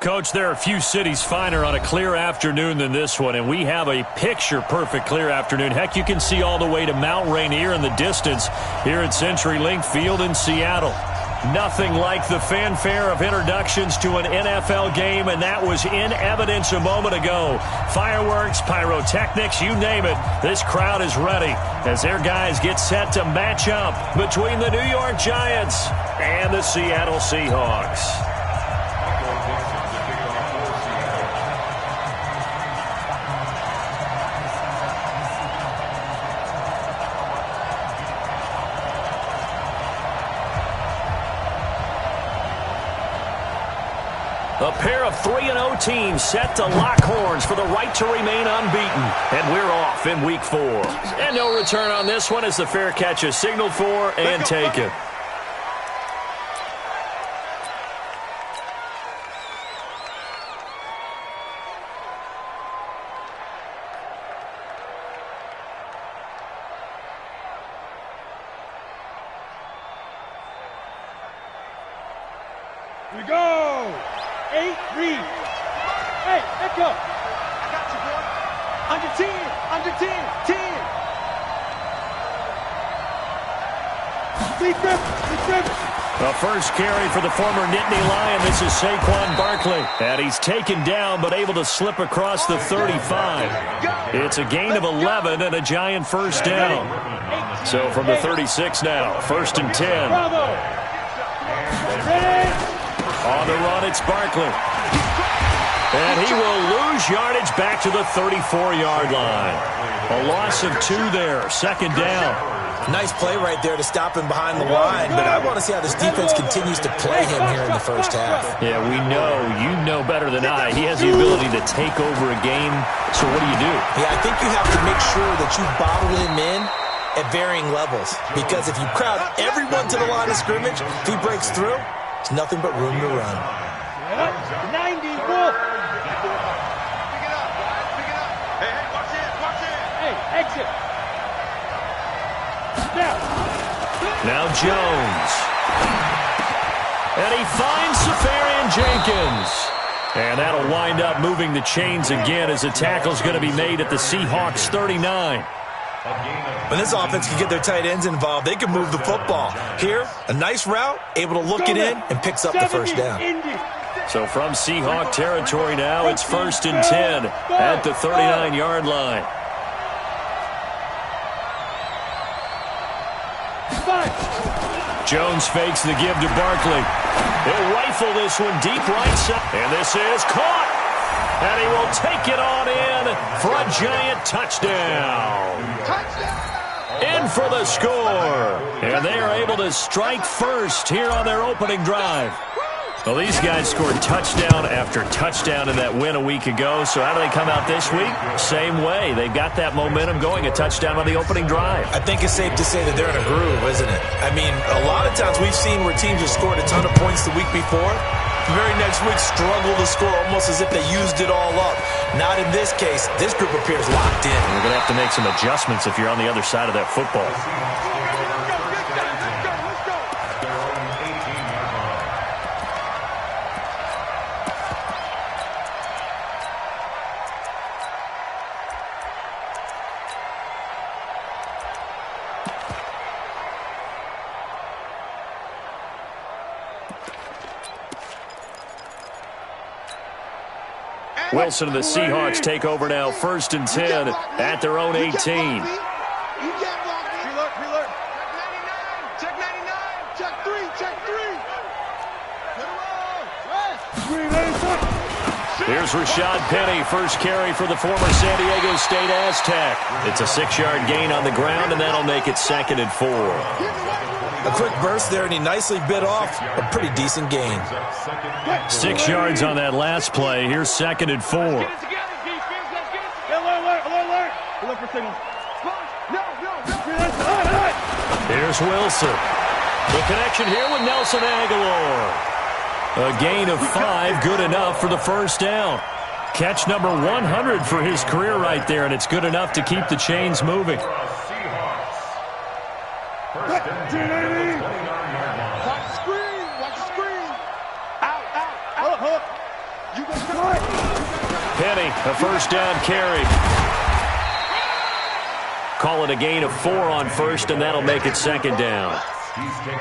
Coach, there are a few cities finer on a clear afternoon than this one, and we have a picture-perfect clear afternoon. Heck, you can see all the way to Mount Rainier in the distance here at CenturyLink Field in Seattle. Nothing like the fanfare of introductions to an NFL game, and that was in evidence a moment ago. Fireworks, pyrotechnics, you name it. This crowd is ready as their guys get set to match up between the New York Giants and the Seattle Seahawks. A pair of 3-0 teams set to lock horns for the right to remain unbeaten. And we're off in Week 4. And no return on this one as the fair catch is signaled for and taken. Here we go! 8, read. Hey, Echo. I got you, boy. Under 10, under 10, 10. Lead grip. The first carry for the former Nittany Lion. This is Saquon Barkley. And he's taken down but able to slip across the 35. It's a gain of 11 and a Giant first down. So from the 36 now, 1st and 10. On the run, it's Barkley. And he will lose yardage back to the 34-yard line. A loss of 2 there, 2nd down. Nice play right there to stop him behind the line, but I want to see how this defense continues to play him here in the first half. Yeah, we know. You know better than I. He has the ability to take over a game. So what do you do? Yeah, I think you have to make sure that you bottle him in at varying levels, because if you crowd everyone to the line of scrimmage, if he breaks through, there's nothing but room to run. 90, Wolf. Pick it up, guys. Pick it up. Hey, watch it. Hey, exit. Now Jones. And he finds Safarian Jenkins. And that'll wind up moving the chains again as the tackle's going to be made at the Seahawks 39. When this offense can get their tight ends involved, they can move the football. Here, a nice route, able to look it in, and picks up the first down. So from Seahawk territory now, it's 1st and 10 at the 39-yard line. Jones fakes the give to Barkley. He'll rifle this one deep right side. And this is caught. And he will take it on in for a Giant touchdown. In for the score. And they are able to strike first here on their opening drive. Well, these guys scored touchdown after touchdown in that win a week ago. So how do they come out this week? Same way. They've got that momentum going, a touchdown on the opening drive. I think it's safe to say that they're in a groove, isn't it? I mean, a lot of times we've seen where teams have scored a ton of points the week before. The very next week struggle to score almost as if they used it all up. Not in this case. This group appears locked in. You're going to have to make some adjustments if you're on the other side of that football. Wilson and the Seahawks take over now, 1st and 10 at their own 18. Check 99. Check 3. Here's Rashad Penny, first carry for the former San Diego State Aztec. It's a 6-yard gain on the ground, and that'll make it 2nd and 4. A quick burst there, and he nicely bit off a pretty decent gain. 6 yards on that last play. Here's 2nd and 4. Alert. Look for signal. Here's Wilson. The connection here with Nelson Aguilar. A gain of 5, good enough for the first down. Catch number 100 for his career right there, and it's good enough to keep the chains moving. Watch the screen. Out. Hold up. You Penny, a first down carry. Call it a gain of 4 on first, and that'll make it second down.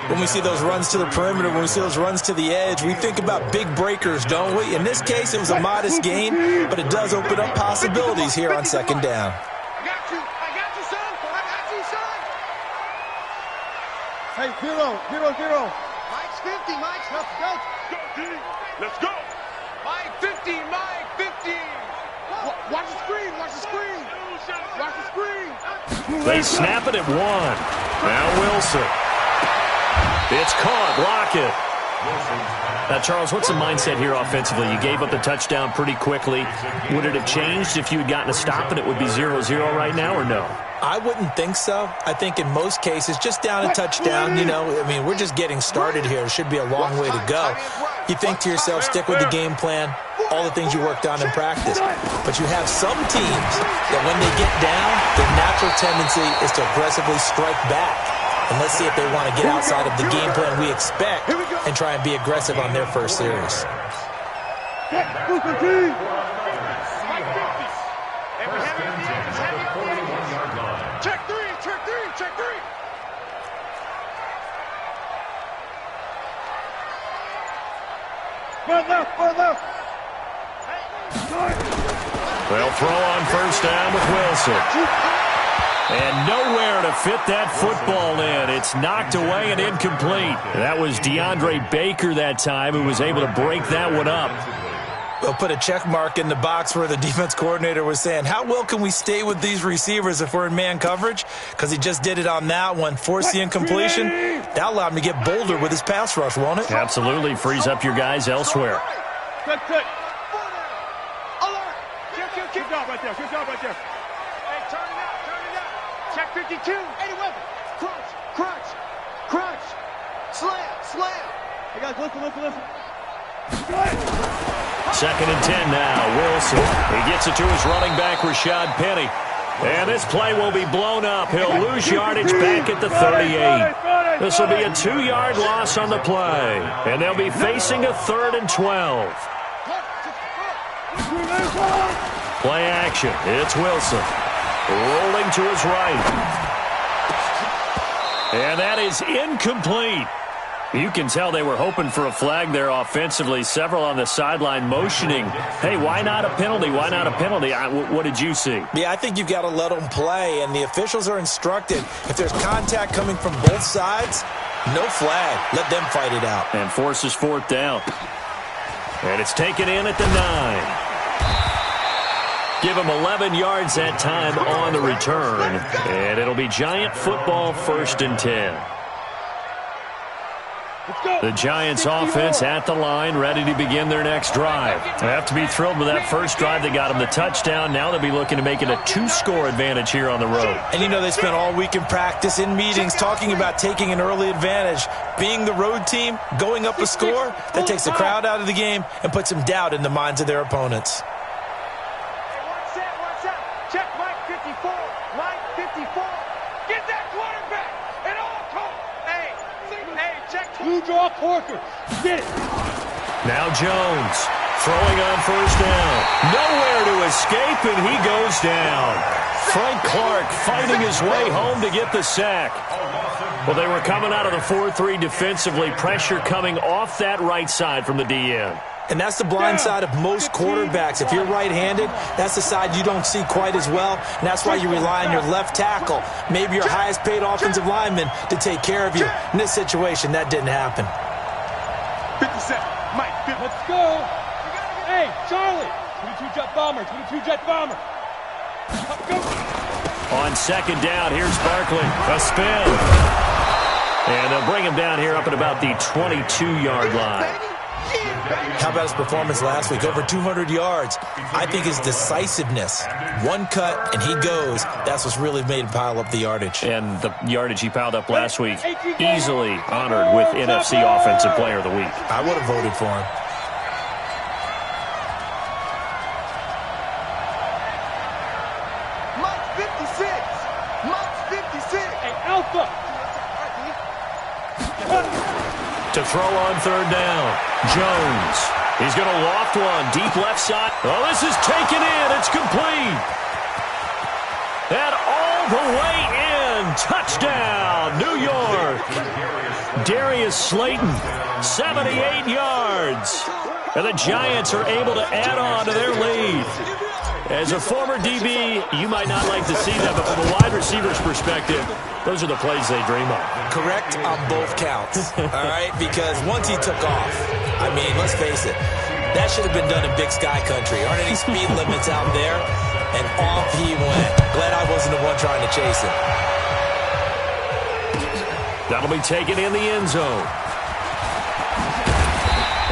When we see those runs to the perimeter, when we see those runs to the edge, we think about big breakers, don't we? In this case, it was a modest gain, but it does open up possibilities here on second down. I got you, son. I got you, son. Hey, 0-0-0. Mike's 50, Mike. Let's go. Go, D. Let's go. Mike 50, Mike 50. Watch the screen, watch the screen. Watch the screen. They snap it at 1. Now Wilson. It's caught. Block it. Now, Charles, what's the mindset here offensively? You gave up the touchdown pretty quickly. Would it have changed if you had gotten a stop and it would be 0-0 right now, or no? I wouldn't think so. I think in most cases, just down a touchdown, you know, I mean, we're just getting started here. It should be a long way to go. You think to yourself, stick with the game plan, all the things you worked on in practice. But you have some teams that when they get down, their natural tendency is to aggressively strike back. And let's see if they want to get outside of the game plan we expect and try and be aggressive on their first series. Check three. Run left. They'll throw on first down with Wilson. And nowhere to fit that football in. It's knocked away and incomplete. That was DeAndre Baker that time who was able to break that one up. We'll put a check mark in the box where the defense coordinator was saying, how well can we stay with these receivers if we're in man coverage? Because he just did it on that one. Force the incompletion. That allowed him to get bolder with his pass rush, won't it? Absolutely. Frees up your guys elsewhere. Good. Alert. Good job right there. Hey, turn it out. Check 52. 81. Crunch. Slam. Hey, guys, listen. Second and 10 now. Wilson. He gets it to his running back, Rashad Penny. And this play will be blown up. He'll lose yardage back at the 38. This will be a 2-yard loss on the play. And they'll be facing a 3rd and 12. Play action. It's Wilson. Rolling to his right. And that is incomplete. You can tell they were hoping for a flag there offensively. Several on the sideline motioning. Hey, why not a penalty? What did you see? Yeah, I think you've got to let them play, and the officials are instructed. If there's contact coming from both sides, no flag. Let them fight it out. And forces 4th down. And it's taken in at the 9. Give him 11 yards that time on the return. And it'll be Giant football 1st and 10. The Giants offense at the line, ready to begin their next drive. They have to be thrilled with that first drive. They got them the touchdown. Now they'll be looking to make it a 2-score advantage here on the road. And you know they spent all week in practice, in meetings, talking about taking an early advantage. Being the road team, going up a score, that takes the crowd out of the game and puts some doubt in the minds of their opponents. Watch out. Check Mike 54. Mike 54. Get that quarterback. And all call. Hey, check. Blue draw Corker. Get it. Now Jones throwing on first down. Nowhere to escape, and he goes down. Frank Clark fighting his way home to get the sack. Well, they were coming out of the 4-3 defensively. Pressure coming off that right side from the DN. And that's the blind side of most quarterbacks. If you're right-handed, that's the side you don't see quite as well. And that's why you rely on your left tackle, maybe your highest-paid offensive lineman, to take care of you. In this situation, that didn't happen. 57. Mike, let's go. Hey, Charlie. 22-jet bomber. Go. On second down, here's Barkley. A spin. And they'll bring him down here up at about the 22-yard line. How about his performance last week? Over 200 yards. I think his decisiveness, one cut and he goes, that's what's really made him pile up the yardage. And the yardage he piled up last week, easily honored with NFC Offensive Player of the Week. I would have voted for him. Mike 56. Hey, Alpha. To throw on third down, Jones. He's going to loft one. Deep left side. Oh, this is taken in. It's complete. And all the way in. Touchdown, New York. Darius Slayton, 78 yards. And the Giants are able to add on to their lead. As a former DB, you might not like to see that, but from a wide receiver's perspective, those are the plays they dream of. Correct on both counts, all right? Because once he took off, I mean, let's face it, that should have been done in Big Sky Country. Aren't any speed limits out there? And off he went. Glad I wasn't the one trying to chase him. That'll be taken in the end zone.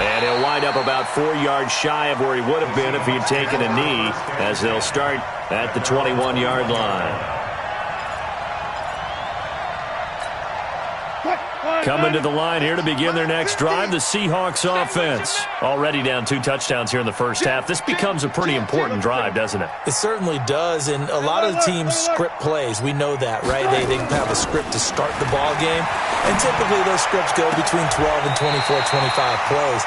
And he'll wind up about 4 yards shy of where he would have been if he had taken a knee, as they'll start at the 21-yard line. Coming to the line here to begin their next drive, the Seahawks offense. Already down 2 touchdowns here in the first half. This becomes a pretty important drive, doesn't it? It certainly does, and a lot of the teams script plays. We know that, right? They have a script to start the ball game, and typically those scripts go between 12 and 24, 25 plays.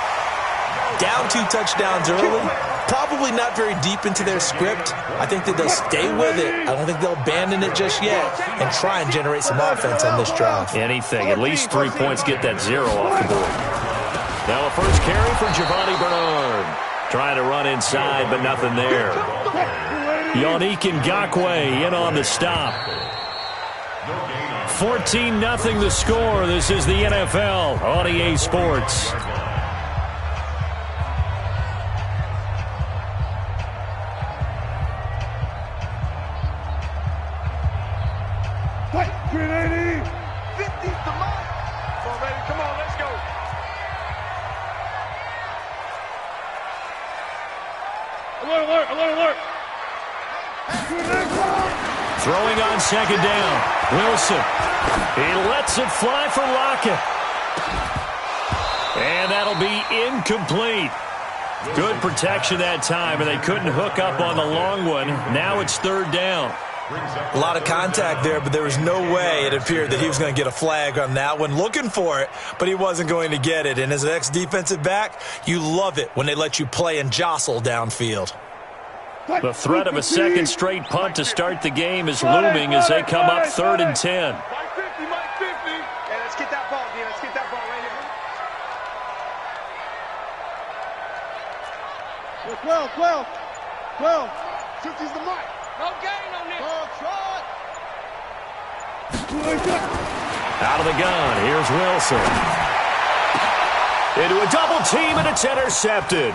Down 2 touchdowns early, probably not very deep into their script. I think that they'll stay with it. I don't think they'll abandon it just yet and try and generate some offense on this drive. Anything. At least 3 points, get that 0 off the board. Now a first carry for Giovanni Bernard. Trying to run inside, but nothing there. Yannick Ngakoue in on the stop. 14-0 the score. This is the NFL on EA Sports. Throwing on second down. Wilson. He lets it fly for Lockett. And that'll be incomplete. Good protection that time, and they couldn't hook up on the long one. Now it's third down. A lot of contact there, but there was no way it appeared that he was going to get a flag on that one. Looking for it, but he wasn't going to get it. And as an ex-defensive back, you love it when they let you play and jostle downfield. The threat of a second straight punt to start the game is looming as they come up 3rd and 10. Mike 50. Yeah, let's get that ball, D. Let's get that ball right here. 12. 50's the mic. No gain on this. Out of the gun, here's Wilson. Into a double team, and it's intercepted.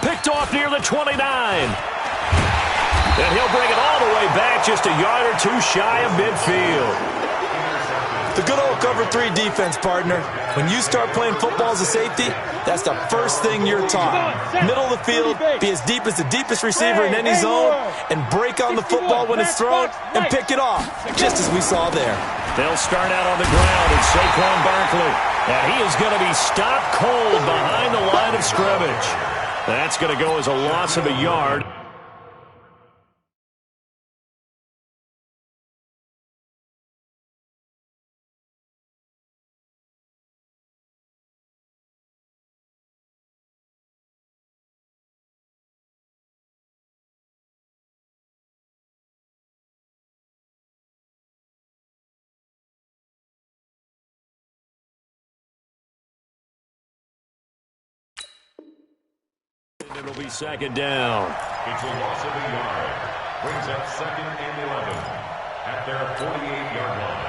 Picked off near the 29. And he'll bring it all the way back, just a yard or 2 shy of midfield. The good old cover 3 defense, partner. When you start playing football as a safety, that's the first thing you're taught. Middle of the field, be as deep as the deepest receiver in any zone, and break on the football when it's thrown, and pick it off, just as we saw there. They'll start out on the ground, and Saquon Barkley. And he is going to be stopped cold behind the line of scrimmage. That's going to go as a loss of a yard. It'll be second down. It's a loss of a yard. Brings up 2nd and 11 at their 48-yard line.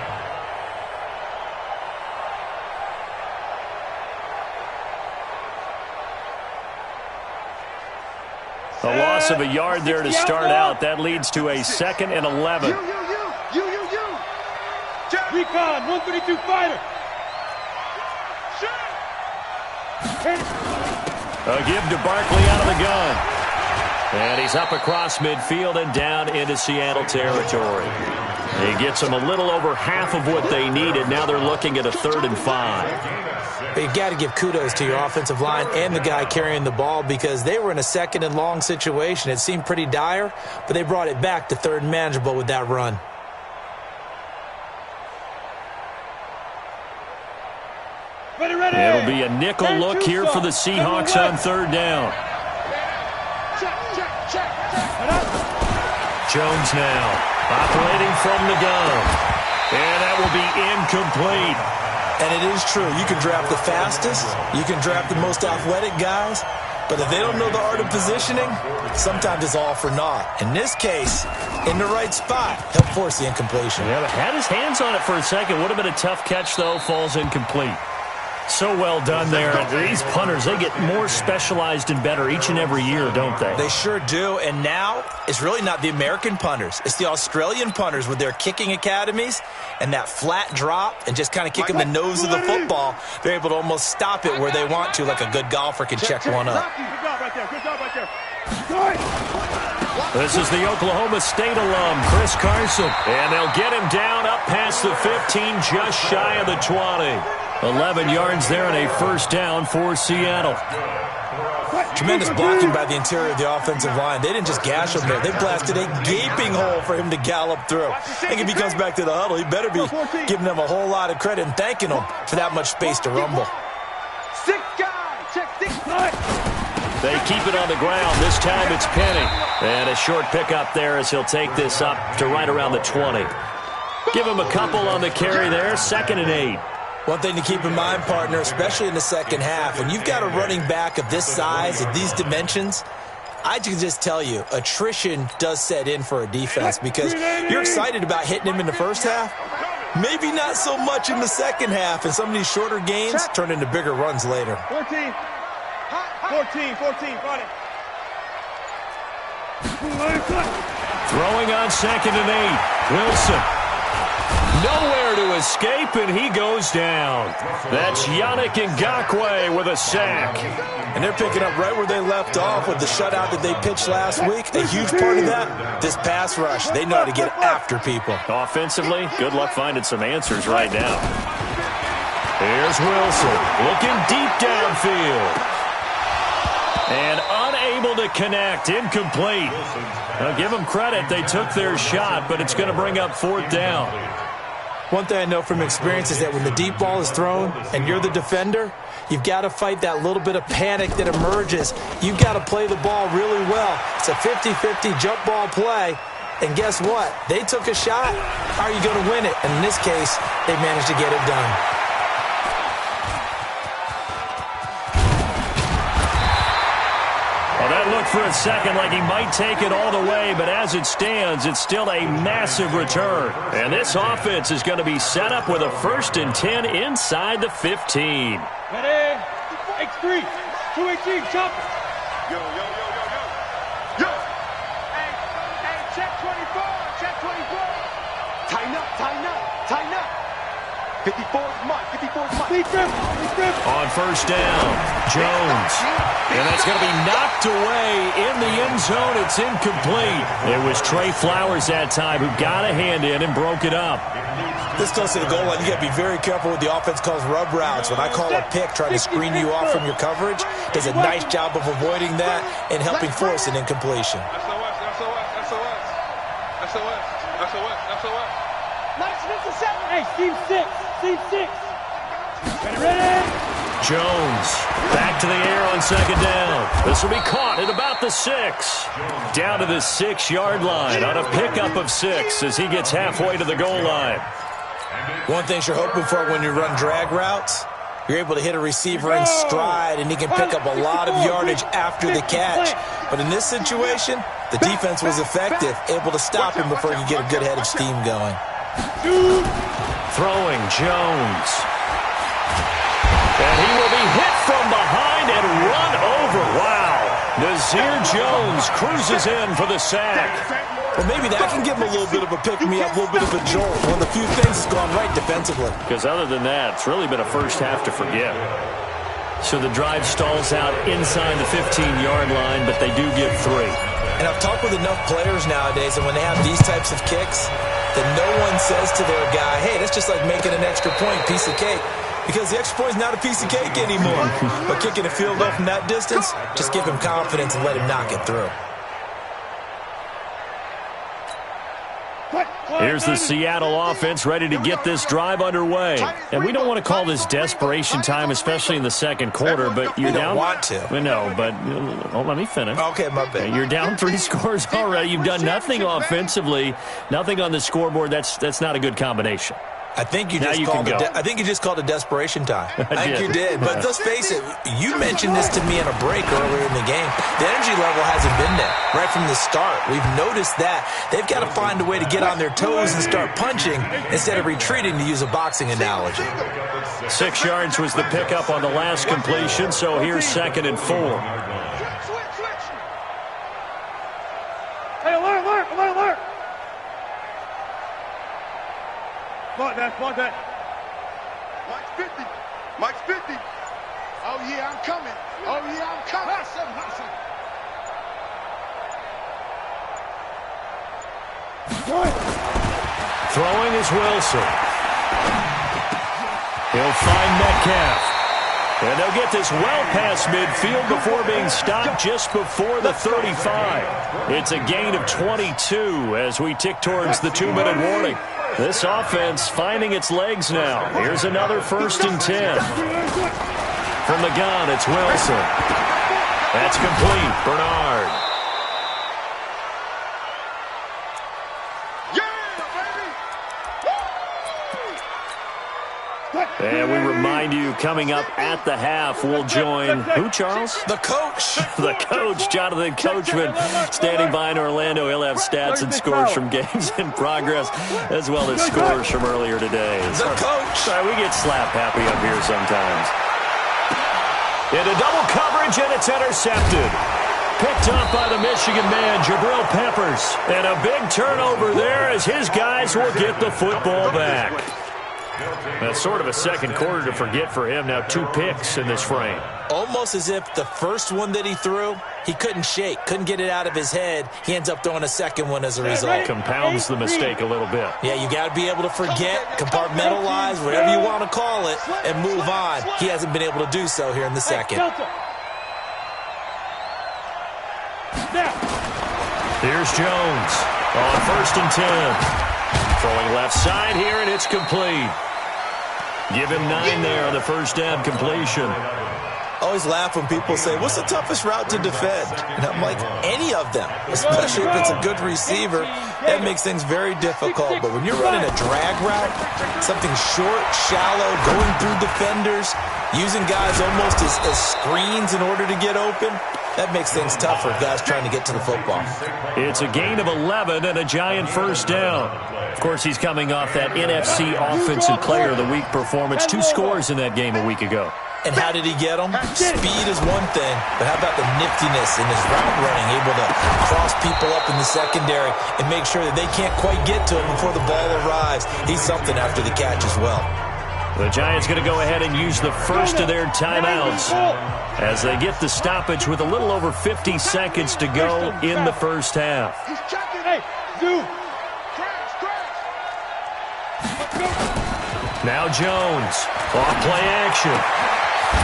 A loss of a yard there to start out. That leads to a 2nd and 11. You. Recon, 132 fighter. A give to Barkley out of the gun. And he's up across midfield and down into Seattle territory. He gets them a little over half of what they needed. Now they're looking at a 3rd and 5. But you got to give kudos to your offensive line and the guy carrying the ball, because they were in a 2nd and long situation. It seemed pretty dire, but they brought it back to 3rd and manageable with that run. It'll be a nickel look here for the Seahawks on third down. Jones now operating from the gun. And that will be incomplete. And it is true. You can draft the fastest. You can draft the most athletic guys. But if they don't know the art of positioning, sometimes it's all for naught. In this case, in the right spot, he'll force the incompletion. Yeah, but had his hands on it for a second. Would have been a tough catch, though. Falls incomplete. So well done there. These punters, they get more specialized and better each and every year, don't they? They sure do. And now, it's really not the American punters. It's the Australian punters with their kicking academies and that flat drop and just kind of kicking the nose of the football. They're able to almost stop it where they want to, like a good golfer can check one up. This is the Oklahoma State alum, Chris Carson. And they'll get him down up past the 15, just shy of the 20. 11 yards there and a first down for Seattle. Tremendous blocking by the interior of the offensive line. They didn't just gash him there. They blasted a gaping hole for him to gallop through. I think if he comes back to the huddle, he better be giving them a whole lot of credit and thanking them for that much space to rumble. They keep it on the ground. This time it's Penny. And a short pickup there as he'll take this up to right around the 20. Give him a couple on the carry there. 2nd and 8. One thing to keep in mind, partner, especially in the second half, when you've got a running back of this size, of these dimensions, I can just tell you, attrition does set in for a defense because you're excited about hitting him in the first half. Maybe not so much in the second half, and some of these shorter gains turn into bigger runs later. 14, got it. Throwing on 2nd and 8. Wilson. Nowhere to escape, and he goes down. That's Yannick Ngakoue with a sack. And they're picking up right where they left off with the shutout that they pitched last week. A huge part of that, this pass rush. They know how to get after people. Offensively, good luck finding some answers right now. Here's Wilson looking deep downfield. And unable to connect, incomplete. Now give them credit, they took their shot, but it's going to bring up 4th down. One thing I know from experience is that when the deep ball is thrown and you're the defender, you've got to fight that little bit of panic that emerges. You've got to play the ball really well. It's a 50-50 jump ball play. And guess what? They took a shot. How are you going to win it? And in this case, they managed to get it done. Well, that looked for a second like he might take it all the way, but as it stands, it's still a massive return. And this offense is going to be set up with a 1st and 10 inside the 15. Ready? X3, 218, jump. Yo. Hey, check 24, check 24. Tighten up. 54's mine. On 1st down, Jones. And that's going to be knocked away in the end zone. It's incomplete. It was Trey Flowers that time who got a hand in and broke it up. This close to the goal line, you got to be very careful what the offense calls rub routes. When I call a pick, trying to screen you off from your coverage, does a nice job of avoiding that and helping force an incompletion. SOS. Nice interception. Hey, Steve 6. Ready? Jones back to the air on 2nd down. This will be caught at about the 6. Down to the 6-yard line on a pickup of 6 as he gets halfway to the goal line. One thing you're hoping for when you run drag routes, you're able to hit a receiver in stride and he can pick up a lot of yardage after the catch. But in this situation, the defense was effective, able to stop him before he could get a good head of steam going. Throwing Jones. And he will be hit from behind and run over. Wow. Nazir Jones cruises in for the sack. Well, maybe that can give him a little bit of a pick-me-up, a little bit of a jolt. One of the few things that's gone right defensively. Because other than that, it's really been a first half to forget. So the drive stalls out inside the 15-yard line, but they do get 3. And I've talked with enough players nowadays, and when they have these types of kicks, that no one says to their guy, hey, that's just like making an extra point, piece of cake. Because the extra point is not a piece of cake anymore. But kicking a field goal from that distance, just give him confidence and let him knock it through. Here's the Seattle offense ready to get this drive underway. And we don't want to call this desperation time, especially in the second quarter, but you're down. You don't want to. Well, no, but let me finish. Okay, my bad. You're down 3 scores already. You've done nothing offensively, nothing on the scoreboard. That's not a good combination. I think you just called it desperation time. I think you did. But let's face it, you mentioned this to me in a break earlier in the game. The energy level hasn't been there right from the start. We've noticed that. They've got to find a way to get on their toes and start punching instead of retreating, to use a boxing analogy. 6 yards was the pickup on the last completion, so here's 2nd and 4. Hey, alert! Mark that. Mike's 50. Oh, yeah, I'm coming. Throwing is Wilson. He'll find Metcalf. And they'll get this well past midfield before being stopped just before the 35. It's a gain of 22 as we tick towards the 2-minute warning. This offense finding its legs now. Here's another 1st and 10. From the gun, it's Wilson. That's complete. Bernard. And we remind you, coming up at the half, we'll join who, Charles? The coach. The coach, Jonathan Coachman, standing by in Orlando. He'll have stats and scores from games in progress, as well as scores from earlier today. The coach. Sorry, we get slap happy up here sometimes. Into double coverage, and it's intercepted. Picked up by the Michigan man, Jabril Peppers. And a big turnover there as his guys will get the football back. That's sort of a second quarter to forget for him. Now 2 picks in this frame. Almost as if the first one that he threw, he couldn't shake, couldn't get it out of his head. He ends up throwing a second one as a result. Compounds the mistake a little bit. Yeah, you got to be able to forget, compartmentalize, whatever you want to call it, and move on. He hasn't been able to do so here in the second. Here's Jones on 1st and 10. Throwing left side here, and it's complete. Give him 9 there on the first down completion. I always laugh when people say, what's the toughest route to defend? And I'm like, any of them, especially if it's a good receiver. That makes things very difficult. But when you're running a drag route, something short, shallow, going through defenders, using guys almost as screens in order to get open, that makes things tough for guys trying to get to the football. It's a gain of 11 and a giant first down. Of course, he's coming off that NFC Offensive Player of the Week performance. 2 scores in that game a week ago. And how did he get them? Speed is one thing, but how about the niftiness in his route running, able to cross people up in the secondary and make sure that they can't quite get to him before the ball arrives. He's something after the catch as well. The Giants going to go ahead and use the first of their timeouts as they get the stoppage with a little over 50 seconds to go in the first half. Now Jones, off play action.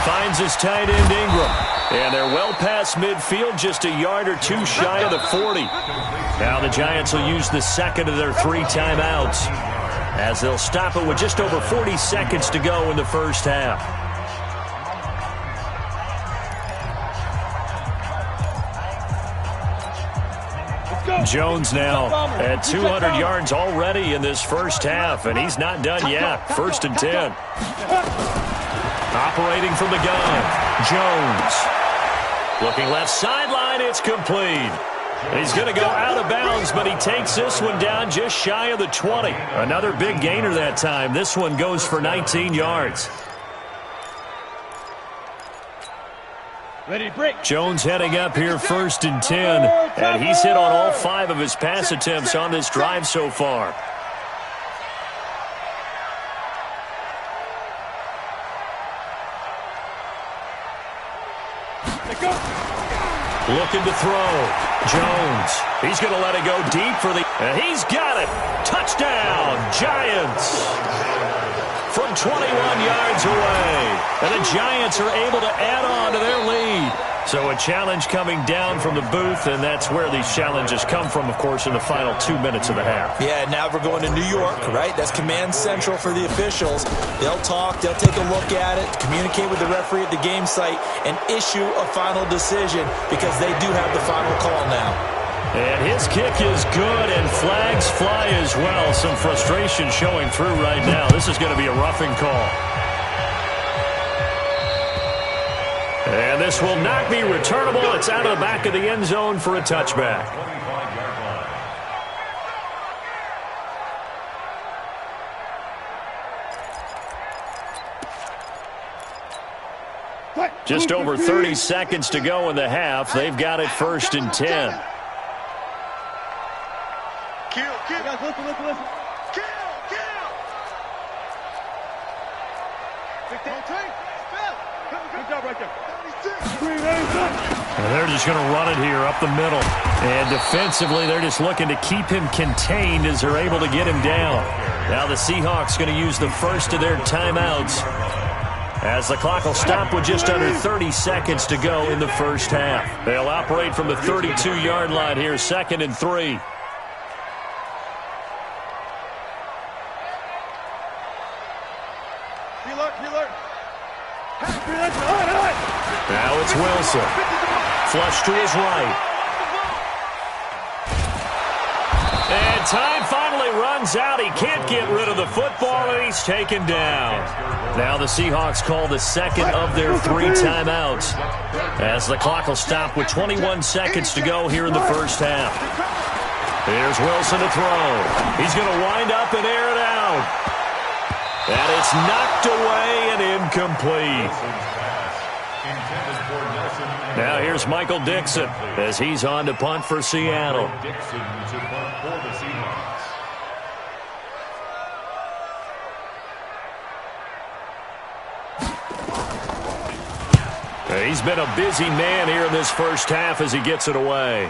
Finds his tight end Ingram. And they're well past midfield, just a yard or 2 shy of the 40. Now the Giants will use the second of their 3 timeouts, as they'll stop it with just over 40 seconds to go in the first half. Jones now at 200 yards already in this first half, and he's not done yet. 1st and 10. Operating from the gun, Jones. Looking left sideline, it's complete. He's going to go out of bounds, but he takes this one down just shy of the 20. Another big gainer that time. This one goes for 19 yards. Ready, break. Jones heading up here 1st and 10, and he's hit on all 5 of his pass attempts on this drive so far. Looking to throw. Jones. He's going to let it go deep for the... And he's got it. Touchdown, Giants. From 21 yards away. And the Giants are able to add on to their lead. So a challenge coming down from the booth, and that's where these challenges come from, of course, in the final 2 minutes of the half. Yeah, now we're going to New York, right? That's command central for the officials. They'll talk, they'll take a look at it, communicate with the referee at the game site, and issue a final decision because they do have the final call now. And his kick is good, and flags fly as well. Some frustration showing through right now. This is going to be a roughing call. And this will not be returnable. It's out of the back of the end zone for a touchback. Just over 30 seconds to go in the half. They've got it 1st and 10. Kill. Listen. Kill. Good job right there. And they're just going to run it here up the middle. And defensively, they're just looking to keep him contained as they're able to get him down. Now the Seahawks going to use the first of their timeouts as the clock will stop with just under 30 seconds to go in the first half. They'll operate from the 32-yard line here, 2nd and 3. Now it's Wilson. Flush to his right. And time finally runs out. He can't get rid of the football, and he's taken down. Now the Seahawks call the second of their 3 timeouts as the clock will stop with 21 seconds to go here in the first half. Here's Wilson to throw. He's going to wind up and air it out. And it's knocked away and incomplete. Now here's Michael Dixon as he's on to punt for Seattle. Dixon to punt for the Seahawks. He's been a busy man here in this first half as he gets it away.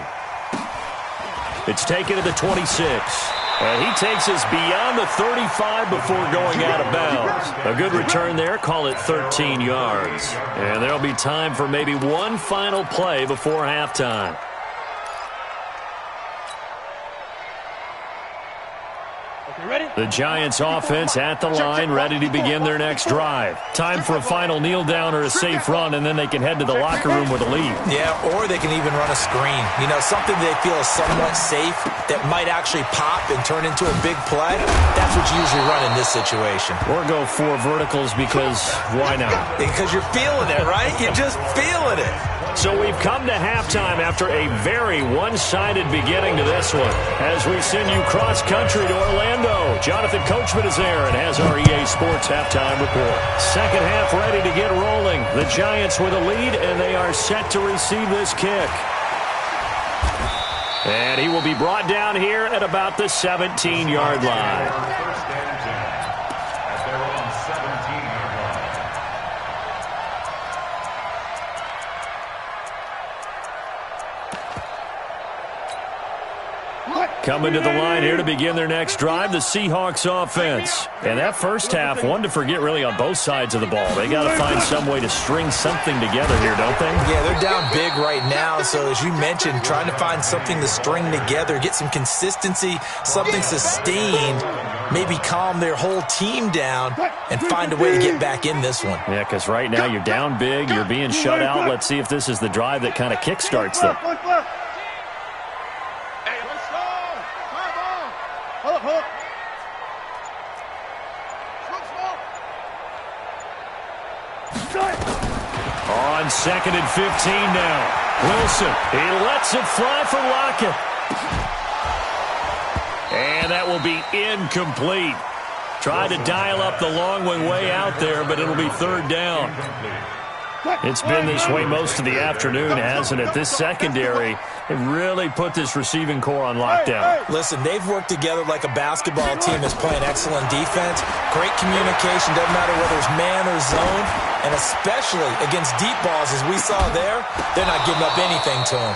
It's taken to the 26. And he takes us beyond the 35 before going out of bounds. A good return there, call it 13 yards. And there'll be time for maybe one final play before halftime. The Giants offense at the line, ready to begin their next drive. Time for a final kneel down or a safe run, and then they can head to the locker room with a lead. Yeah, or they can even run a screen. You know, something they feel is somewhat safe that might actually pop and turn into a big play. That's what you usually run in this situation. Or go 4 verticals because why not? Because you're feeling it, right? You're just feeling it. So we've come to halftime after a very one-sided beginning to this one. As we send you cross-country to Orlando, Jonathan Coachman is there and has our EA Sports halftime report. Second half ready to get rolling. The Giants with a lead, and they are set to receive this kick. And he will be brought down here at about the 17-yard line. First and 10 at their own 17-yard line. Coming to the line here to begin their next drive, the Seahawks offense. And that first half, one to forget really on both sides of the ball. They got to find some way to string something together here, don't they? Yeah, they're down big right now. So as you mentioned, trying to find something to string together, get some consistency, something sustained, maybe calm their whole team down and find a way to get back in this one. Yeah, because right now you're down big, you're being shut out. Let's see if this is the drive that kind of kickstarts them. On 2nd and 15 now. Wilson, he lets it fly for Lockett. And that will be incomplete. Tried to dial up the long way out there, but it'll be 3rd down. It's been this way most of the afternoon, hasn't it? This secondary, they really put this receiving core on lockdown. Listen, they've worked together like a basketball team that's playing excellent defense. Great communication, doesn't matter whether it's man or zone. And especially against deep balls, as we saw there, they're not giving up anything to them.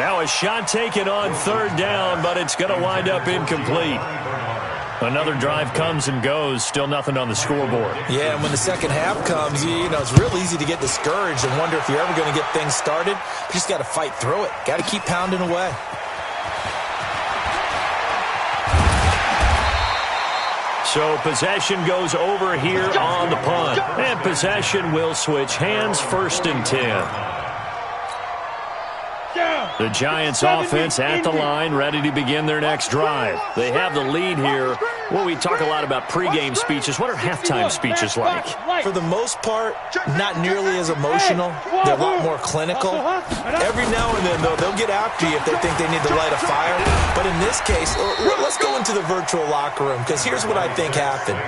Now a shot taken on 3rd down, but it's going to wind up incomplete. Another drive comes and goes, still nothing on the scoreboard. Yeah, and when the second half comes, you know, it's real easy to get discouraged and wonder if you're ever going to get things started. You just got to fight through it. Got to keep pounding away. So possession goes over here on the punt. And possession will switch hands, 1st and 10. The Giants offense at the line, ready to begin their next drive. They have the lead here. Well, we talk a lot about pregame speeches. What are halftime speeches like? For the most part, not nearly as emotional. They're a lot more clinical. Every now and then, though, they'll get after you if they think they need to light a fire. But in this case, let's go into the virtual locker room, because here's what I think happened.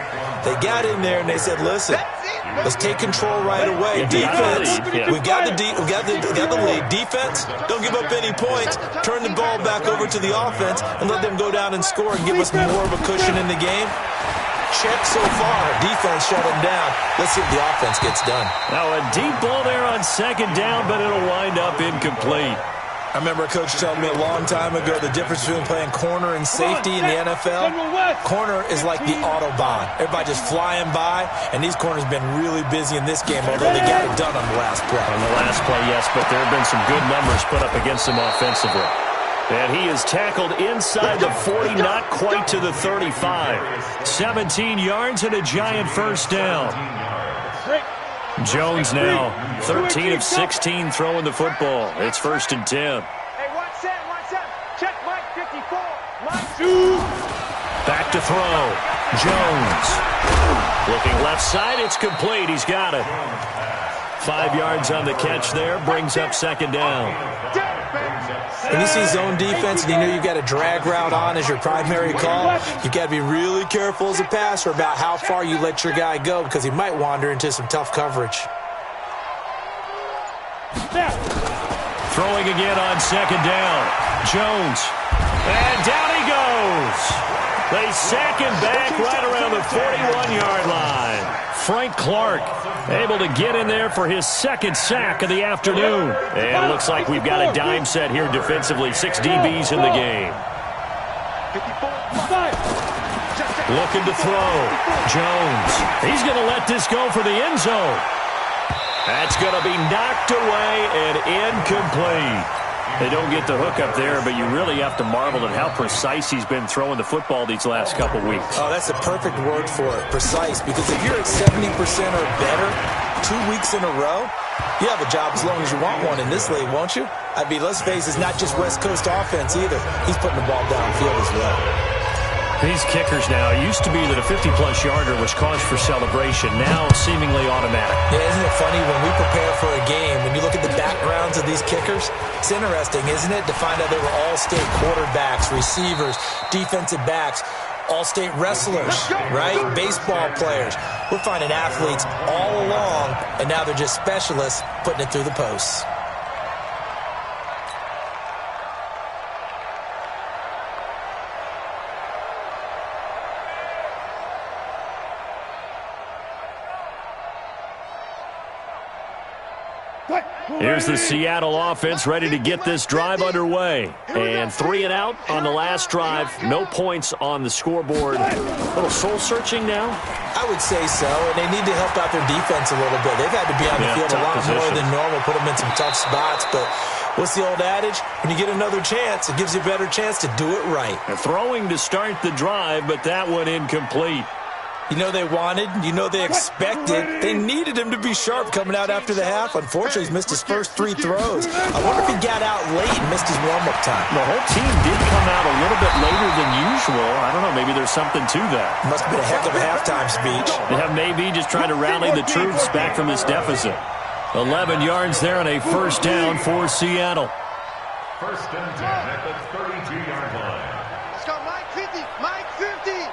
They got in there and they said, listen, let's take control right away. Defense, we got the lead. Defense, don't give up any points. Turn the ball back over to the offense and let them go down and score and give us more of a cushion in the game. Check so far. Defense shut them down. Let's see if the offense gets done. Now a deep ball there on 2nd down, but it'll wind up incomplete. I remember a coach telling me a long time ago the difference between playing corner and safety in the NFL. Corner is like the Autobahn. Everybody just flying by, and these corners have been really busy in this game, although they got it done on the last play. On the last play, yes, but there have been some good numbers put up against them offensively. And he is tackled inside the 40, not quite to the 35. 17 yards and a Giant 1st down. Jones now 13 of 16 throwing the football. It's 1st and 10. Hey, watch that. Check Mike 54. Mike. Back to throw. Jones. Looking left side. It's complete. He's got it. 5 yards on the catch there. Brings up 2nd down. When you see zone defense and you know you've got a drag route on as your primary call, you've got to be really careful as a passer about how far you let your guy go, because he might wander into some tough coverage. Throwing again on 2nd down. Jones. And down he goes. They sack him back right around the 41-yard line. Frank Clark able to get in there for his 2nd sack of the afternoon. And it looks like we've got a dime set here defensively. 6 DBs in the game. Looking to throw. Jones. He's going to let this go for the end zone. That's going to be knocked away and incomplete. They don't get the hook up there, but you really have to marvel at how precise he's been throwing the football these last couple weeks. Oh, that's the perfect word for it, precise, because if you're at 70% or better 2 weeks in a row, you have a job as long as you want one in this league, won't you? I mean, let's face it, it's not just West Coast offense either. He's putting the ball downfield as well. These kickers now, it used to be that a 50-plus yarder was cause for celebration, now seemingly automatic. Yeah, isn't it funny when we prepare for a game, when you look at the backgrounds of these kickers, it's interesting, isn't it, to find out they were all-state quarterbacks, receivers, defensive backs, all-state wrestlers, right? Baseball players. We're finding athletes all along, and now they're just specialists putting it through the posts. Here's the Seattle offense ready to get this drive underway. And 3 and out on the last drive. No points on the scoreboard. A little soul-searching now? I would say so, and they need to help out their defense a little bit. They've had to be on the field a lot more than normal, put them in some tough spots. But what's the old adage? When you get another chance, it gives you a better chance to do it right. They're throwing to start the drive, but that one incomplete. You know they wanted, you know they expected. They needed him to be sharp coming out after the half. Unfortunately, he's missed his first 3 throws. I wonder if he got out late and missed his warm-up time. The whole team did come out a little bit later than usual. I don't know, maybe there's something to that. Must have been a heck of a halftime speech. Yeah, maybe just trying to rally the troops back from this deficit. 11 yards there on a 1st down for Seattle. 1st and 10 at the 32-yard line. Let's go, Mike 50, Mike 50.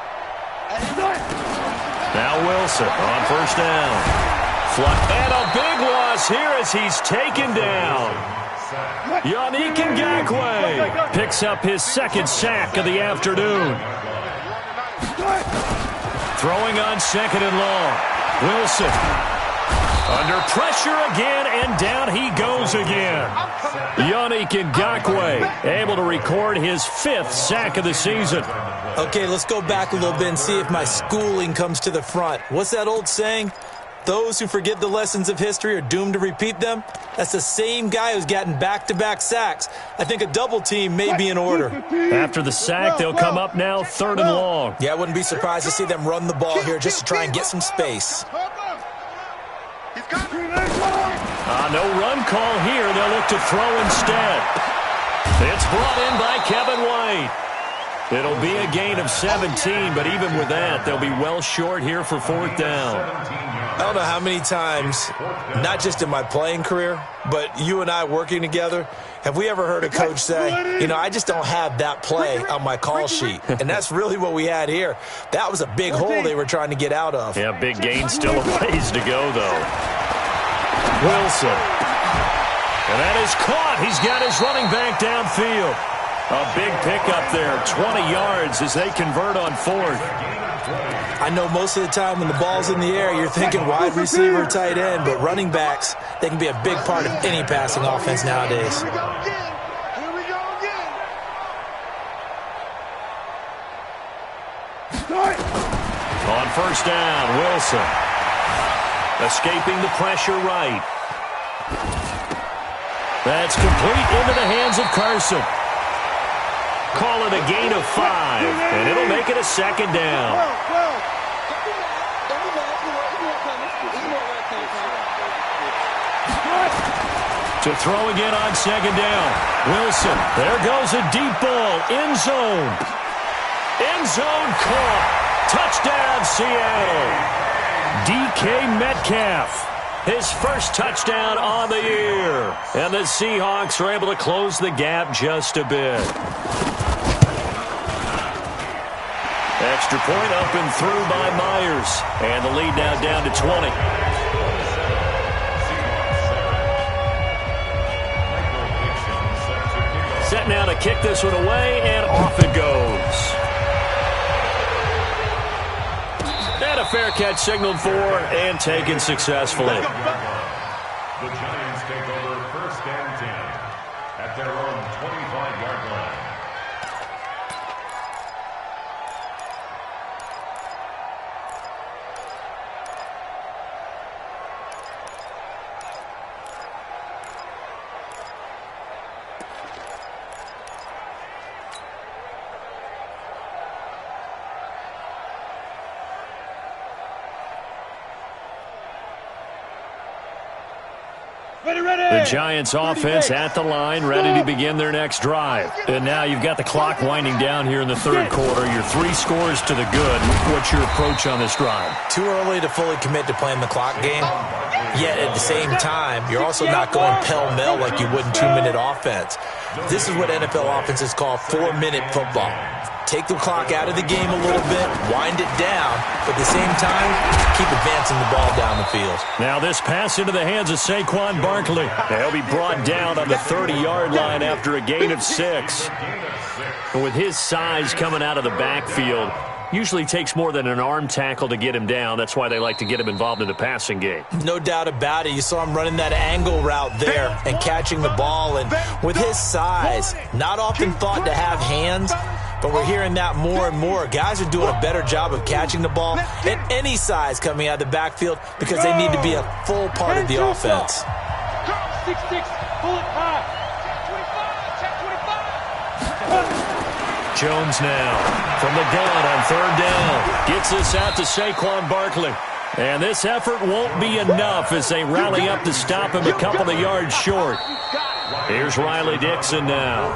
Now Wilson on 1st down. And a big loss here as he's taken down. Yannick Ngakoue picks up his 2nd sack of the afternoon. Throwing on 2nd and long. Wilson. Under pressure again, and down he goes again. Yannick Ngakoue able to record his 5th sack of the season. Okay, let's go back a little bit and see if my schooling comes to the front. What's that old saying? Those who forget the lessons of history are doomed to repeat them. That's the same guy who's gotten back-to-back sacks. I think a double team may be in order. After the sack, they'll come up now 3rd and long. Yeah, I wouldn't be surprised to see them run the ball here just to try and get some space. No run call here. They'll look to throw instead. It's brought in by Kevin White. It'll be a gain of 17, but even with that, they'll be well short here for 4th down. I don't know how many times, not just in my playing career, but you and I working together, have we ever heard a coach say, you know, I just don't have that play on my call sheet. And that's really what we had here. That was a big hole they were trying to get out of. Yeah, big gain, still a ways to go, though. Wilson. And that is caught. He's got his running back downfield. A big pickup there, 20 yards as they convert on 4th. I know most of the time when the ball's in the air, you're thinking wide receiver, tight end, but running backs, they can be a big part of any passing offense nowadays. Here we go again. On 1st down, Wilson. Escaping the pressure right. That's complete into the hands of Carson. Call it a gain of 5, and it'll make it a 2nd down. To throw again on 2nd down. Wilson, there goes a deep ball, end zone. End zone caught. Touchdown, Seattle. DK Metcalf. His first touchdown on the year. And the Seahawks are able to close the gap just a bit. Extra point up and through by Myers. And the lead now down to 20. Set now to kick this one away, and off it goes. And a fair catch signaled for and taken successfully. The Giants take over 1st and 10 at their own 25-yard line. The Giants offense at the line, ready to begin their next drive. And now you've got the clock winding down here in the 3rd quarter. Your 3 scores to the good. What's your approach on this drive? Too early to fully commit to playing the clock game. Yet at the same time, you're also not going pell-mell like you would in 2-minute offense. This is what NFL offenses call 4-minute football. Take the clock out of the game a little bit, wind it down, but at the same time, keep advancing the ball down the field. Now this pass into the hands of Saquon Barkley. He'll be brought down on the 30-yard line after a gain of 6. But with his size coming out of the backfield, usually takes more than an arm tackle to get him down. That's why they like to get him involved in the passing game. No doubt about it. You saw him running that angle route there and catching the ball. And with his size, not often thought to have hands, but we're hearing that more and more. Guys are doing a better job of catching the ball at any size coming out of the backfield because they need to be a full part of the offense. 6-6, pull it high. Check 25. Jones now from the gun on 3rd down. Gets this out to Saquon Barkley. And this effort won't be enough as they rally up to stop him a couple of yards short. Here's Riley Dixon now.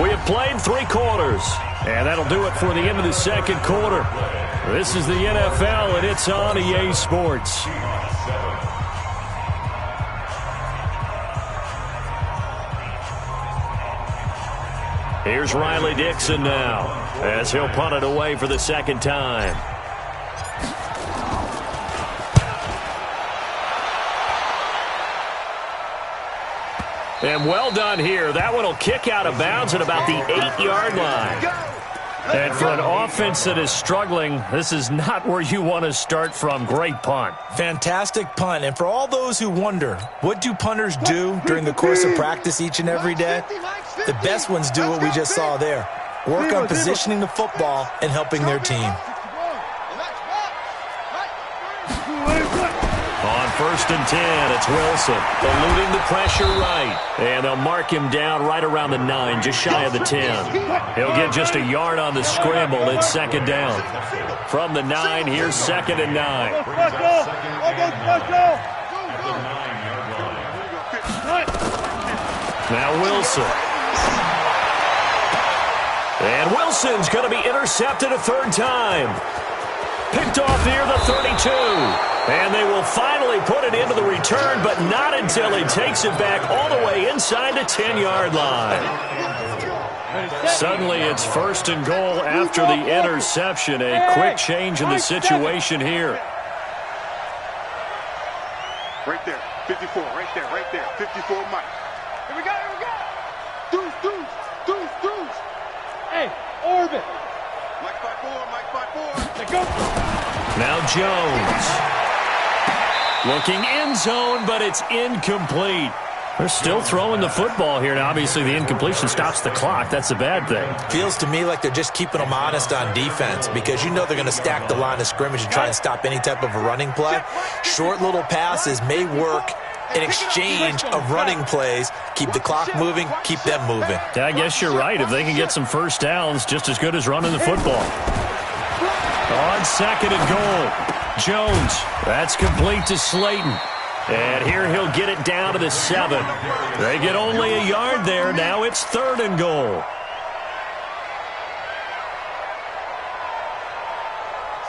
We have played 3 quarters. And that'll do it for the end of the 2nd quarter. This is the NFL, and it's on EA Sports. Here's Riley Dixon now as he'll punt it away for the 2nd time. And well done here. That one will kick out of bounds at about the 8-yard line. And for an offense that is struggling, this is not where you want to start from. Great punt. Fantastic punt. And for all those who wonder, what do punters do during the course of practice each and every day? The best ones do what we just saw there. Work on positioning the football and helping their team. On 1st and 10, it's Wilson, eluding the pressure right. And they'll mark him down right around the 9, just shy of the 10. He'll get just a yard on the scramble. It's 2nd down. From the 9, here's 2nd and 9. Now Wilson. And Wilson's going to be intercepted a 3rd time. Picked off near the 32. And they will finally put it into the return, but not until he takes it back all the way inside the 10-yard line. Suddenly it's 1st and goal after the interception. A quick change in the situation here. Right there, 54, right there, 54, Mike. Here we go. Deuce. Hey, orbit. Mike 5-4. Let's go. Now Jones. Looking end zone, but it's incomplete. They're still throwing the football here. Now, obviously, the incompletion stops the clock. That's a bad thing. Feels to me like they're just keeping them honest on defense because you know they're going to stack the line of scrimmage and try and stop any type of a running play. Short little passes may work in exchange of running plays. Keep the clock moving, keep them moving. Yeah, I guess you're right. If they can get some first downs, just as good as running the football. On 2nd and goal. Jones, that's complete to Slayton. And here he'll get it down to the 7. They get only a yard there. Now it's 3rd and goal.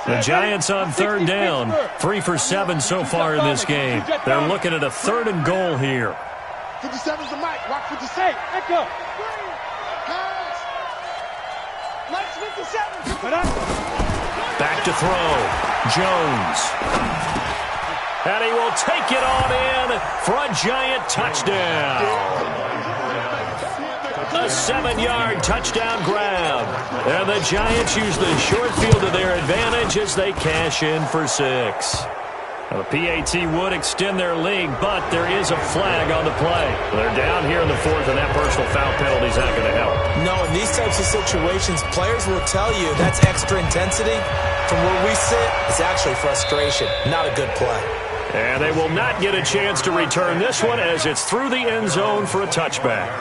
The Giants on 3rd down. 3 for 7 so far in this game. They're looking at a 3rd and goal here. 57's the mic. Watch 56. Echo. Let's 57. Back to throw. Jones. And he will take it on in for a Giant touchdown. A 7-yard touchdown grab. And the Giants use the short field to their advantage as they cash in for 6. The PAT would extend their lead, but there is a flag on the play. They're down here in the 4th, and that personal foul penalty is not going to help. No, in these types of situations, players will tell you that's extra intensity. From where we sit, it's actually frustration, not a good play. And they will not get a chance to return this one as it's through the end zone for a touchback.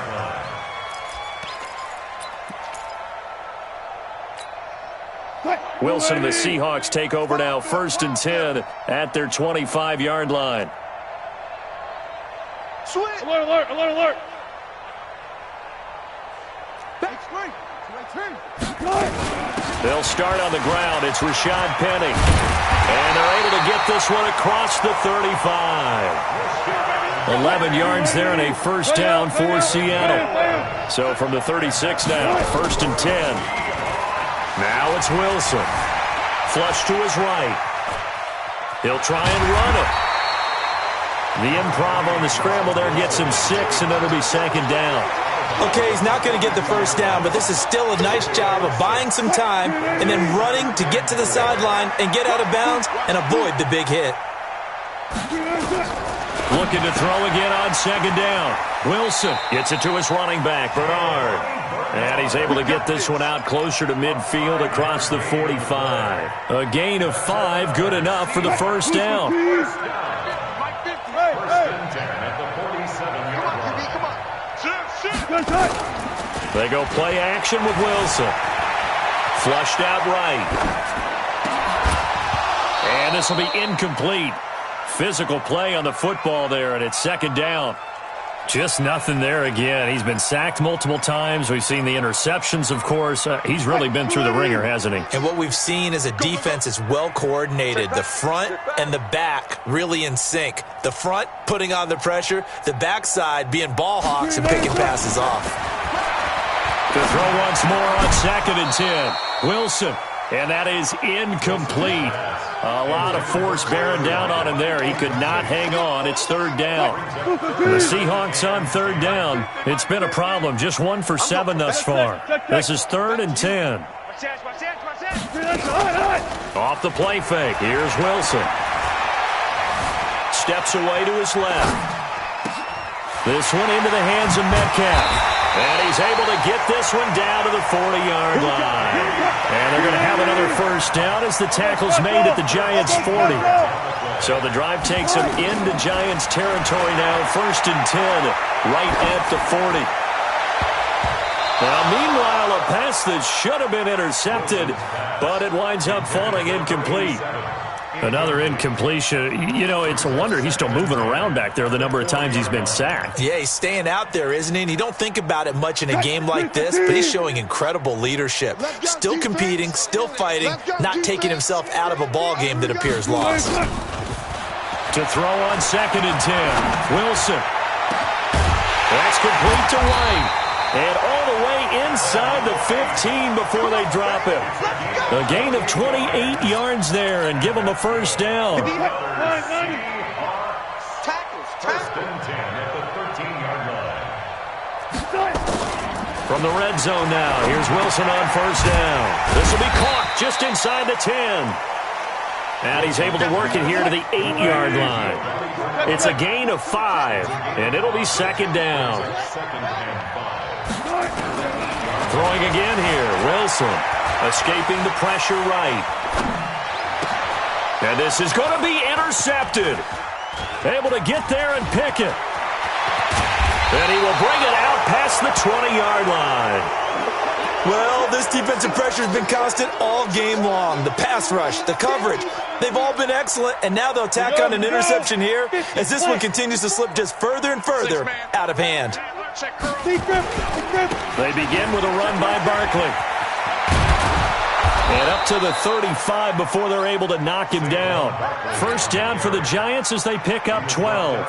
Wilson and the Seahawks take over now, 1st and 10 at their 25-yard line. Switch. Alert. Back screen. They'll start on the ground. It's Rashad Penny. And they're able to get this one across the 35. 11 yards there and a first down for Seattle. So from the 36 now, 1st and 10. Now it's Wilson. Flush to his right. He'll try and run it. The improv on the scramble there gets him 6, and it'll be 2nd down. Okay, he's not going to get the first down, but this is still a nice job of buying some time and then running to get to the sideline and get out of bounds and avoid the big hit. Looking to throw again on 2nd down. Wilson gets it to his running back, Bernard. And he's able to get this one out closer to midfield across the 45. A gain of 5, good enough for the first down. They go play action with Wilson. Flushed out right. And this will be incomplete. Physical play on the football there, and it's 2nd down. Just nothing there again. He's been sacked multiple times. We've seen the interceptions, of course. He's really been through the ringer, hasn't he? And what we've seen is a defense is well coordinated. The front and the back really in sync. The front putting on the pressure, the backside being ball hawks and picking passes off. To throw once more on 2nd and 10. Wilson, and that is incomplete. A lot of force bearing down on him there. He could not hang on. It's 3rd down. The Seahawks on 3rd down. It's been a problem. Just 1 for 7 thus far. This is 3rd and 10. Off the play fake. Here's Wilson. Steps away to his left. This one into the hands of Metcalf. And he's able to get this one down to the 40-yard line. And they're going to have another first down as the tackle's made at the Giants' 40. So the drive takes them into Giants territory now. 1st and 10, right at the 40. Now, meanwhile, a pass that should have been intercepted, but it winds up falling incomplete. Another incompletion. You know, it's a wonder he's still moving around back there the number of times he's been sacked. Yeah, he's staying out there, isn't he? And you don't think about it much in a game like this, but he's showing incredible leadership. Still competing, still fighting, not taking himself out of a ball game that appears lost. To throw on 2nd and 10. Wilson. That's complete to White. And all the way inside the 15 before they drop him. A gain of 28 yards there and give him a first down. First and 10 at the 13-yard line. From the red zone now, here's Wilson on first down. This will be caught just inside the 10. And he's able to work it here to the 8-yard line. It's a gain of 5, and it'll be 2nd down. Throwing again here, Wilson, escaping the pressure right. And this is going to be intercepted. Able to get there and pick it. And he will bring it out past the 20-yard line. Well, this defensive pressure has been constant all game long. The pass rush, the coverage, they've all been excellent, and now they'll tack on an interception here as this one continues to slip just further and further out of hand. They begin with a run by Barkley. And up to the 35 before they're able to knock him down. First down for the Giants as they pick up 12.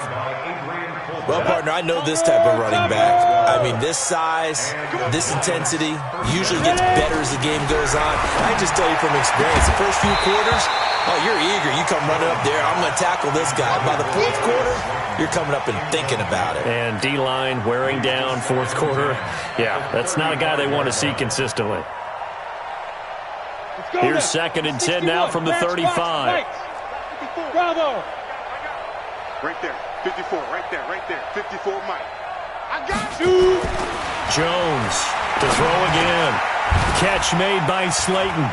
Well, partner, I know this type of running back. I mean, this size, this intensity usually gets better as the game goes on. I just tell you from experience, the first few quarters, oh, you're eager. You come running up there, I'm going to tackle this guy. By the 4th quarter, you're coming up and thinking about it. And D-line wearing down 4th quarter. Yeah, that's not a guy they want to see consistently. Here's 2nd and 10 now from the 35. Bravo. Right there. 54, right there, 54, Mike. I got you! Jones to throw again. Catch made by Slayton.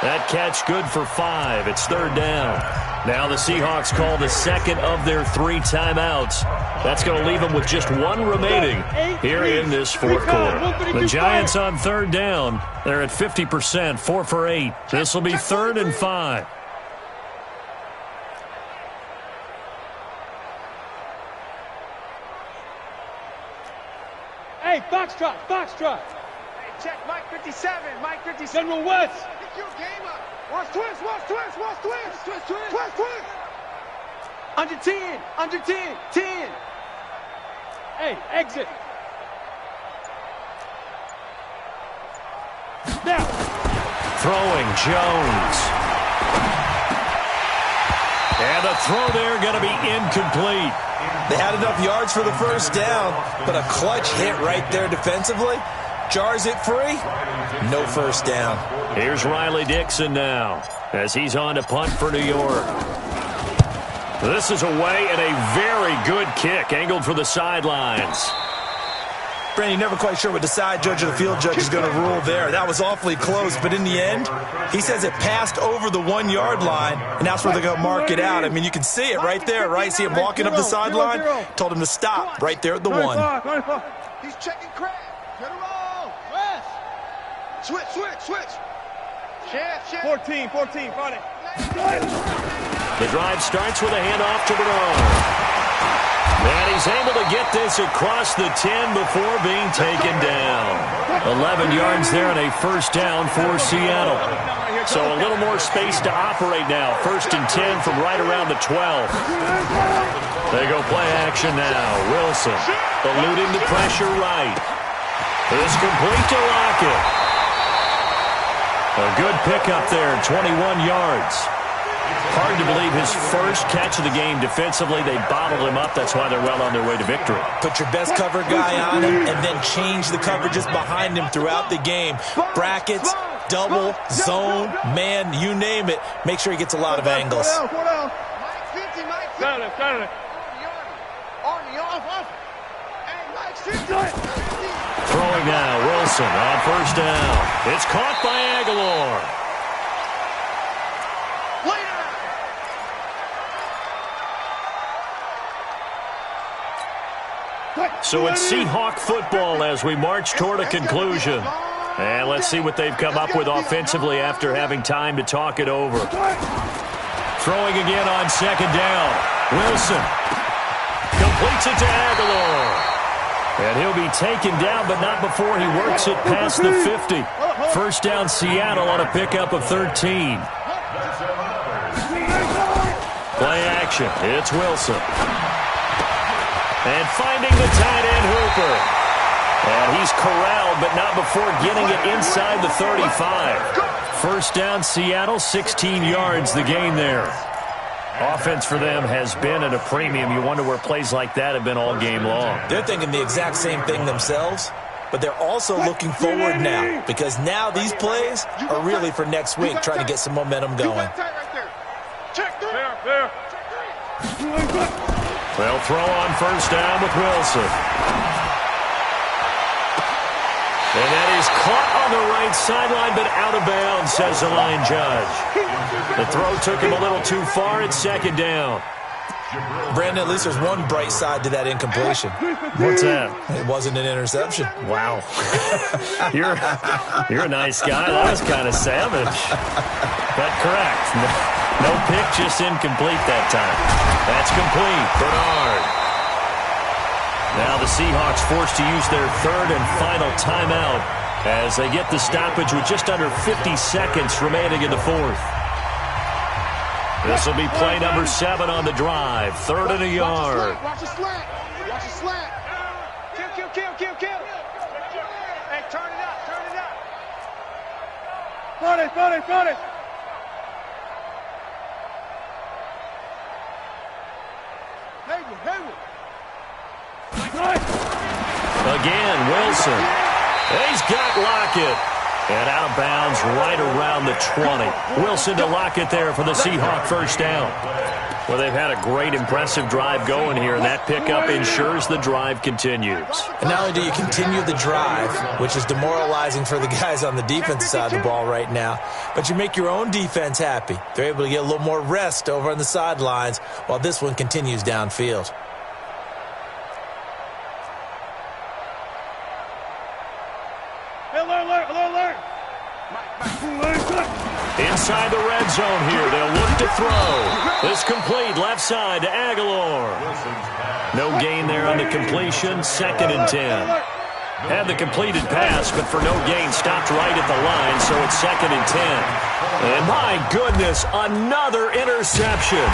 That catch good for 5. It's 3rd down. Now the Seahawks call the 2nd of their 3 timeouts. That's going to leave them with just 1 remaining here in this 4th quarter. The Giants on 3rd down. They're at 50%, 4 for 8. This will be 3rd and 5. Hey, Foxtrot, Foxtrot. Hey, check Mike 57, Mike 57. General West. Get your game up. Watch twist, watch twist, watch twist. Twist, twist. Twist, twist. Under 10, under 10, 10. Hey, exit. Now. Throwing Jones. And the throw there going to be incomplete. They had enough yards for the first down, but a clutch hit right there defensively. Jars it free. No first down. Here's Riley Dixon now as he's on to punt for New York. This is away and a very good kick angled for the sidelines. Brandon, never quite sure what the side judge or the field judge is going to rule there. That was awfully close, but in the end, he says it passed over the 1-yard line, and that's where they're going to mark it out. I mean, you can see it right there, right? See him walking up the sideline? Told him to stop right there at the 1. He's checking Crab. Get him roll. West. Switch, switch, switch. Shift. 14, find it. The drive starts with a handoff to Bernard. And he's able to get this across the 10 before being taken down. 11 yards there and a first down for Seattle. So a little more space to operate now. 1st and 10 from right around the 12. They go play action now. Wilson eluding the pressure right. This complete to Lockett. A good pickup there, 21 yards. Hard to believe his first catch of the game defensively. They bottled him up. That's why they're well on their way to victory. Put your best cover guy on him and then change the coverages behind him throughout the game. Brackets, double, zone, man, you name it. Make sure he gets a lot of angles. Throwing now, Wilson on first down. It's caught by Aguilar. So it's Seahawk football as we march toward a conclusion. And let's see what they've come up with offensively after having time to talk it over. Throwing again on second down. Wilson completes it to Aguilar. And he'll be taken down, but not before he works it past the 50. First down, Seattle on a pickup of 13. Play action. It's Wilson. And finding the tight end, Hooper. And he's corralled, but not before getting it inside the 35. First down, Seattle, 16 yards the gain there. Offense for them has been at a premium. You wonder where plays like that have been all game long. They're thinking the exact same thing themselves, but they're also looking forward now because now these plays are really for next week, trying to get some momentum going. They'll throw on first down with Wilson. And that is caught on the right sideline, but out of bounds, says the line judge. The throw took him a little too far. It's second down. Brandon, at least there's one bright side to that incompletion. What's that? It wasn't an interception. Wow. You're a nice guy. That was kind of savage. But correct. No pick, just incomplete that time. That's complete. Bernard. Now the Seahawks forced to use their third and final timeout as they get the stoppage with just under 50 seconds remaining in the fourth. This will be play number 7 on the drive. Third and a yard. Watch the slant. Watch the slant. Kill. Hey, turn it up. Front it. Hayward. Again, Wilson. He's got Lockett. And out of bounds right around the 20. Wilson to Lockett there for the Seahawk first down. Well, they've had a great, impressive drive going here, and that pickup ensures the drive continues. And not only do you continue the drive, which is demoralizing for the guys on the defensive side of the ball right now, but you make your own defense happy. They're able to get a little more rest over on the sidelines while this one continues downfield. Alert. Inside the red zone here. They'll look to throw. It's complete. Left side to Aguilar. No gain there on the completion. Second and 10. Had the completed pass, but for no gain. Stopped right at the line, so it's second and 10. And my goodness, another interception.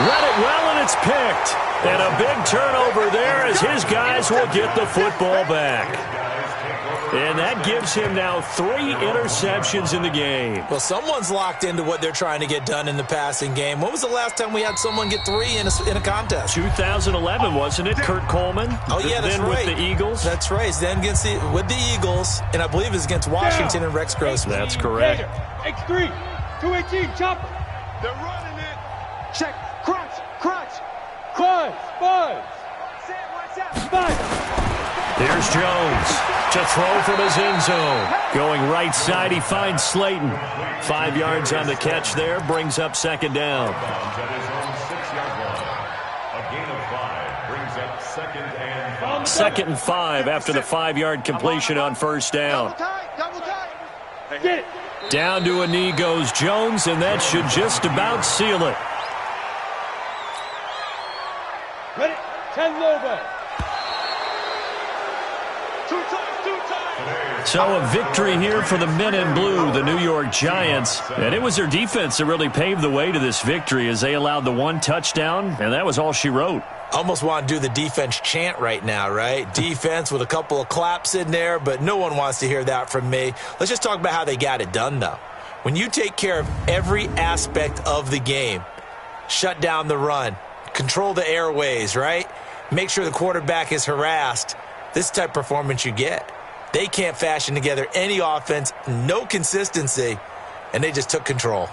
Read it well, and it's picked. And a big turnover there as his guys will get the football back. And that gives him now 3 interceptions in the game. Well, someone's locked into what they're trying to get done in the passing game. When was the last time we had someone get 3 in a contest? 2011, wasn't it? Kurt Coleman? Oh, yeah, that's then right. With the Eagles? That's right. Then with the Eagles, and I believe it's against Washington and Rex Grossman. That's correct. X3, 218, chopper. They're running it. Check. Crunch. Five. Here's Jones to throw from his end zone. Going right side, he finds Slayton. 5 yards on the catch there, brings up second down. Second and 5 after the 5-yard completion on first down. Get it. Down to a knee goes Jones, and that should just about seal it. Ready? 10 low back. So a victory here for the men in blue, the New York Giants. And it was their defense that really paved the way to this victory as they allowed the 1 touchdown, and that was all she wrote. Almost want to do the defense chant right now, right? Defense with a couple of claps in there, but no one wants to hear that from me. Let's just talk about how they got it done, though. When you take care of every aspect of the game, shut down the run, control the airways, right? Make sure the quarterback is harassed. This type of performance you get. They can't fashion together any offense, no consistency, and they just took control.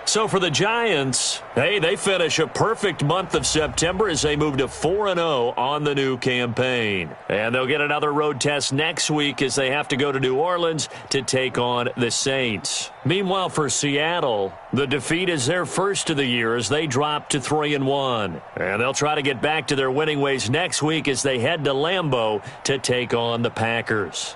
So for the Giants, hey, they finish a perfect month of September as they move to 4-0 on the new campaign. And they'll get another road test next week as they have to go to New Orleans to take on the Saints. Meanwhile, for Seattle, the defeat is their first of the year as they drop to 3-1. And they'll try to get back to their winning ways next week as they head to Lambeau to take on the Packers.